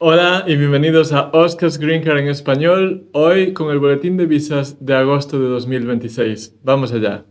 Hola y bienvenidos a Oscar's Green Card en español, hoy con el boletín de visas de agosto de 2026. Vamos allá.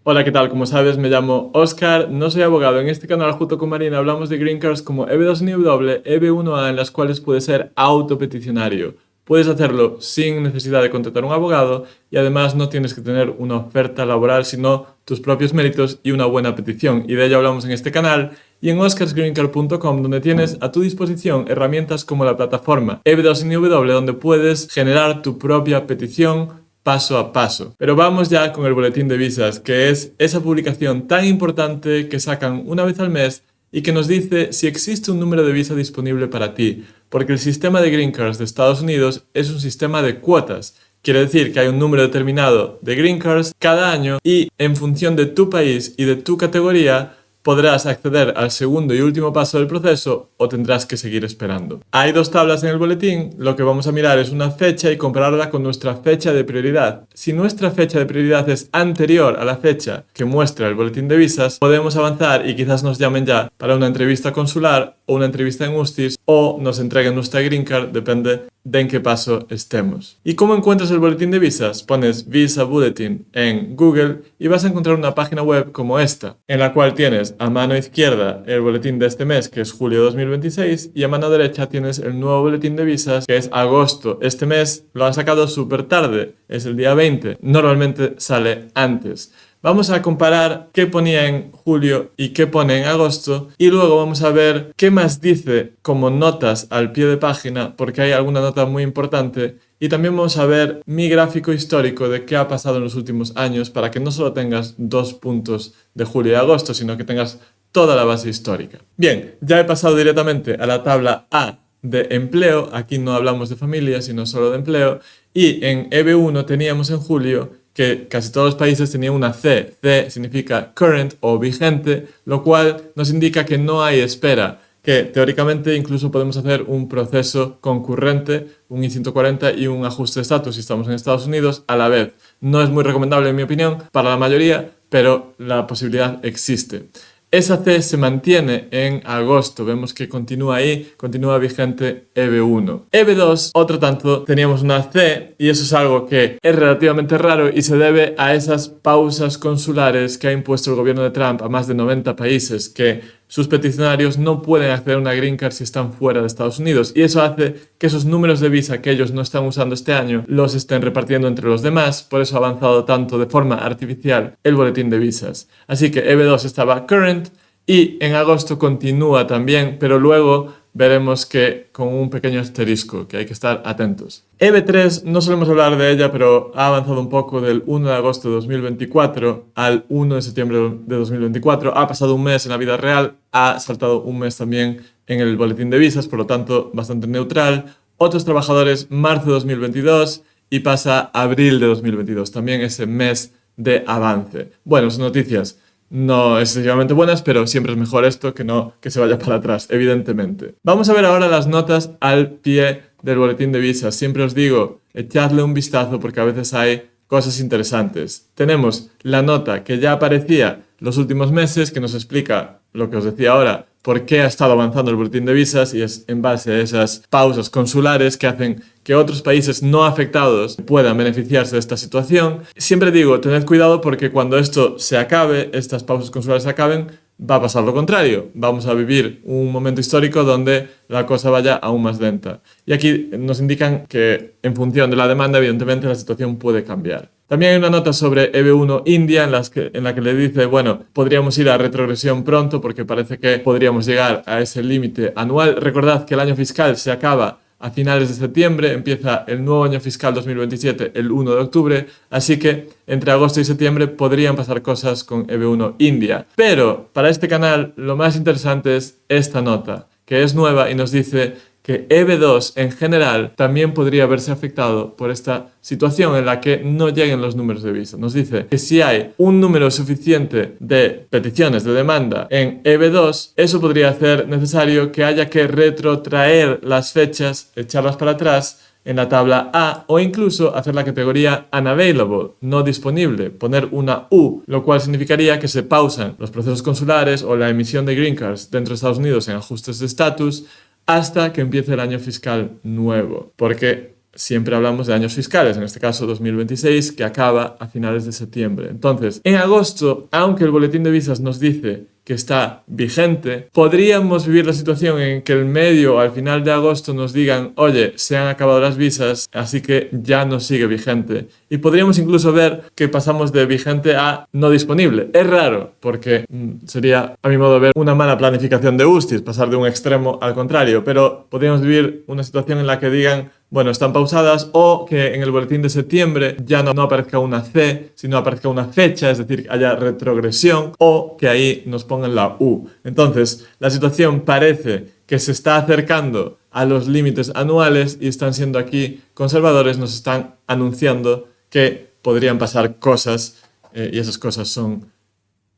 Hola, ¿qué tal? Como sabes, me llamo Oscar, no soy abogado. En este canal, junto con Marina, hablamos de Green Cards como EB2NW, EB1A, en las cuales puedes ser autopeticionario. Puedes hacerlo sin necesidad de contratar un abogado y además no tienes que tener una oferta laboral, sino tus propios méritos y una buena petición. Y de ello hablamos en este canal y en oscarsgreencard.com, donde tienes a tu disposición herramientas como la plataforma EB2NW, donde puedes generar tu propia petición paso a paso. Pero vamos ya con el boletín de visas, que es esa publicación tan importante que sacan una vez al mes y que nos dice si existe un número de visa disponible para ti, porque el sistema de Green Cards de Estados Unidos es un sistema de cuotas. Quiere decir que hay un número determinado de Green Cards cada año y en función de tu país y de tu categoría podrás acceder al segundo y último paso del proceso o tendrás que seguir esperando. Hay dos tablas en el boletín, lo que vamos a mirar es una fecha y compararla con nuestra fecha de prioridad. Si nuestra fecha de prioridad es anterior a la fecha que muestra el boletín de visas, podemos avanzar y quizás nos llamen ya para una entrevista consular o una entrevista en USTIS o nos entreguen nuestra Green Card, depende de en qué paso estemos. ¿Y cómo encuentras el boletín de visas? Pones Visa Bulletin en Google y vas a encontrar una página web como esta, en la cual tienes a mano izquierda el boletín de este mes, que es julio de 2026, y a mano derecha tienes el nuevo boletín de visas, que es agosto. Este mes lo han sacado súper tarde, es el día 20, normalmente sale antes. Vamos a comparar qué ponía en julio y qué pone en agosto y luego vamos a ver qué más dice como notas al pie de página, porque hay alguna nota muy importante, y también vamos a ver mi gráfico histórico de qué ha pasado en los últimos años para que no solo tengas 2 puntos de julio y agosto, sino que tengas toda la base histórica. Bien, ya he pasado directamente a la tabla A de empleo. Aquí no hablamos de familia, sino solo de empleo, y en EB1 teníamos en julio que casi todos los países tenían una C. C significa current o vigente, lo cual nos indica que no hay espera, que teóricamente incluso podemos hacer un proceso concurrente, un I-140 y un ajuste de estatus si estamos en Estados Unidos a la vez. No es muy recomendable en mi opinión para la mayoría, pero la posibilidad existe. Esa C se mantiene en agosto, vemos que continúa ahí, continúa vigente EB1. EB2, otro tanto, teníamos una C y eso es algo que es relativamente raro y se debe a esas pausas consulares que ha impuesto el gobierno de Trump a más de 90 países, que sus peticionarios no pueden acceder a una Green Card si están fuera de Estados Unidos, y eso hace que esos números de visa que ellos no están usando este año los estén repartiendo entre los demás. Por eso ha avanzado tanto de forma artificial el boletín de visas. Así que EB2 estaba current y en agosto continúa también, pero luego veremos que con un pequeño asterisco, que hay que estar atentos. EB3, no solemos hablar de ella, pero ha avanzado un poco del 1 de agosto de 2024 al 1 de septiembre de 2024. Ha pasado un mes en la vida real, ha saltado un mes también en el boletín de visas, por lo tanto bastante neutral. Otros trabajadores, marzo de 2022 y pasa abril de 2022, también ese mes de avance. Buenas noticias. No excesivamente buenas, pero siempre es mejor esto que no que se vaya para atrás, evidentemente. Vamos a ver ahora las notas al pie del boletín de visas. Siempre os digo, echadle un vistazo porque a veces hay cosas interesantes. Tenemos la nota que ya aparecía los últimos meses, que nos explica lo que os decía ahora, por qué ha estado avanzando el boletín de visas, y es en base a esas pausas consulares que hacen que otros países no afectados puedan beneficiarse de esta situación. Siempre digo, tened cuidado porque cuando esto se acabe, estas pausas consulares se acaben, va a pasar lo contrario. Vamos a vivir un momento histórico donde la cosa vaya aún más lenta. Y aquí nos indican que en función de la demanda, evidentemente, la situación puede cambiar. También hay una nota sobre EB1 India en la que le dice, bueno, podríamos ir a retrogresión pronto porque parece que podríamos llegar a ese límite anual. Recordad que el año fiscal se acaba a finales de septiembre, empieza el nuevo año fiscal 2027 el 1 de octubre, así que entre agosto y septiembre podrían pasar cosas con EB1 India. Pero para este canal lo más interesante es esta nota, que es nueva y nos dice que EB2 en general también podría verse afectado por esta situación en la que no lleguen los números de visa. Nos dice que si hay un número suficiente de peticiones de demanda en EB2, eso podría hacer necesario que haya que retrotraer las fechas, echarlas para atrás en la tabla A o incluso hacer la categoría unavailable, no disponible, poner una U, lo cual significaría que se pausan los procesos consulares o la emisión de green cards dentro de Estados Unidos en ajustes de estatus hasta que empiece el año fiscal nuevo, porque siempre hablamos de años fiscales, en este caso 2026, que acaba a finales de septiembre. Entonces, en agosto, aunque el boletín de visas nos dice que está vigente, podríamos vivir la situación en que el medio o al final de agosto nos digan, oye, se han acabado las visas, así que ya no sigue vigente. Y podríamos incluso ver que pasamos de vigente a no disponible. Es raro, porque sería, a mi modo de ver, una mala planificación de USTIS, pasar de un extremo al contrario, pero podríamos vivir una situación en la que digan, bueno, están pausadas, o que en el boletín de septiembre ya no aparezca una C, sino aparezca una fecha, es decir, haya retrogresión, o que ahí nos pongan la U. Entonces, la situación parece que se está acercando a los límites anuales y están siendo aquí conservadores, nos están anunciando que podrían pasar cosas y esas cosas son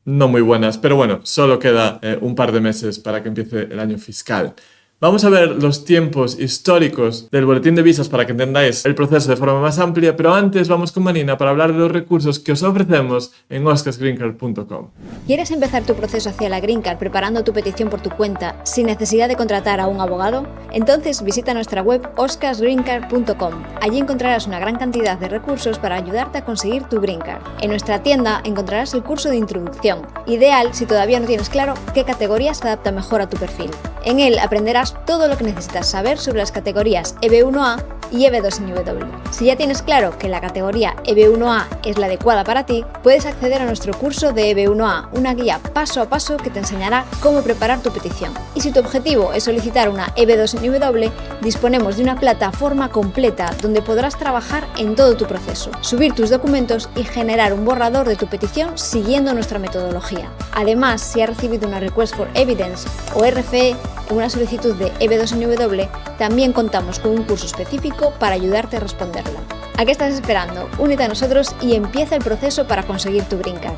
no muy buenas. Pero bueno, solo queda un par de meses para que empiece el año fiscal. Vamos a ver los tiempos históricos del boletín de visas para que entendáis el proceso de forma más amplia, pero antes vamos con Marina para hablar de los recursos que os ofrecemos en oscarsgreencard.com. ¿Quieres empezar tu proceso hacia la Green Card preparando tu petición por tu cuenta sin necesidad de contratar a un abogado? Entonces visita nuestra web oscarsgreencard.com. Allí encontrarás una gran cantidad de recursos para ayudarte a conseguir tu Green Card. En nuestra tienda encontrarás el curso de introducción, ideal si todavía no tienes claro qué categoría se adapta mejor a tu perfil. En él aprenderás todo lo que necesitas saber sobre las categorías EB1A y EB2NW. Si ya tienes claro que la categoría EB1A es la adecuada para ti, puedes acceder a nuestro curso de EB1A, una guía paso a paso que te enseñará cómo preparar tu petición. Y si tu objetivo es solicitar una EB2NW, disponemos de una plataforma completa donde podrás trabajar en todo tu proceso, subir tus documentos y generar un borrador de tu petición siguiendo nuestra metodología. Además, si has recibido una Request for Evidence o RFE, una solicitud de EB2NW, también contamos con un curso específico para ayudarte a responderla. ¿A qué estás esperando? Únete a nosotros y empieza el proceso para conseguir tu Green Card.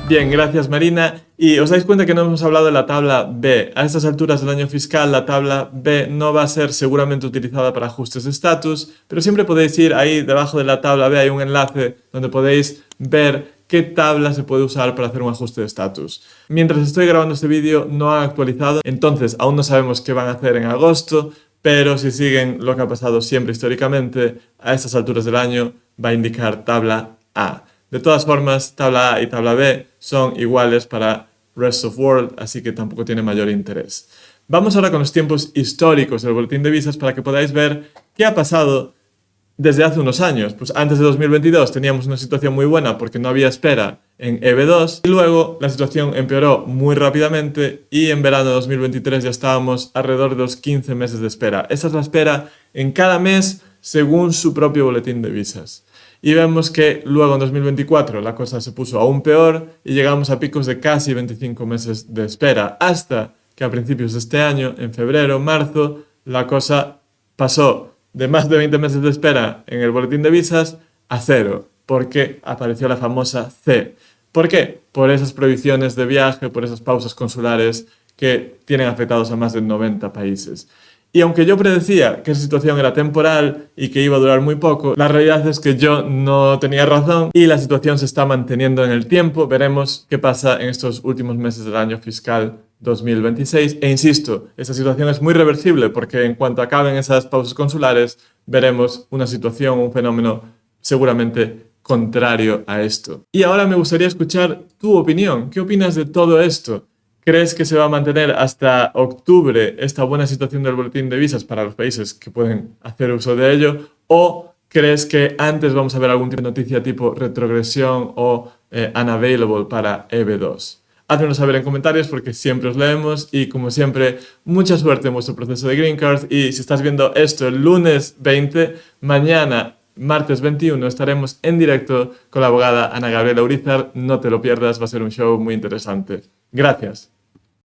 Bien, gracias Marina. Y os dais cuenta que no hemos hablado de la tabla B. A estas alturas del año fiscal, la tabla B no va a ser seguramente utilizada para ajustes de estatus, pero siempre podéis ir ahí debajo de la tabla B, hay un enlace donde podéis ver qué tabla se puede usar para hacer un ajuste de estatus. Mientras estoy grabando este vídeo no han actualizado, entonces aún no sabemos qué van a hacer en agosto, pero si siguen lo que ha pasado siempre históricamente, a estas alturas del año va a indicar tabla A. De todas formas, tabla A y tabla B son iguales para Rest of World, así que tampoco tiene mayor interés. Vamos ahora con los tiempos históricos del boletín de visas para que podáis ver qué ha pasado desde hace unos años. Pues antes de 2022 teníamos una situación muy buena porque no había espera en EB2 y luego la situación empeoró muy rápidamente y en verano de 2023 ya estábamos alrededor de los 15 meses de espera. Esa es la espera en cada mes según su propio boletín de visas. Y vemos que luego en 2024 la cosa se puso aún peor y llegamos a picos de casi 25 meses de espera, hasta que a principios de este año, en febrero, marzo, la cosa pasó de más de 20 meses de espera en el boletín de visas a 0, porque apareció la famosa C. ¿Por qué? Por esas prohibiciones de viaje, por esas pausas consulares que tienen afectados a más de 90 países. Y aunque yo predecía que esa situación era temporal y que iba a durar muy poco, la realidad es que yo no tenía razón y la situación se está manteniendo en el tiempo. Veremos qué pasa en estos últimos meses del año fiscal 2026. E insisto, esta situación es muy reversible porque en cuanto acaben esas pausas consulares, veremos una situación, un fenómeno seguramente contrario a esto. Y ahora me gustaría escuchar tu opinión. ¿Qué opinas de todo esto? ¿Crees que se va a mantener hasta octubre esta buena situación del boletín de visas para los países que pueden hacer uso de ello? ¿O crees que antes vamos a ver algún tipo de noticia tipo retrogresión o unavailable para EB2? Házmelo saber en comentarios porque siempre os leemos y como siempre, mucha suerte en vuestro proceso de Green Card y si estás viendo esto el lunes 20, mañana martes 21 estaremos en directo con la abogada Ana Gabriela Urizar. No te lo pierdas, va a ser un show muy interesante. Gracias.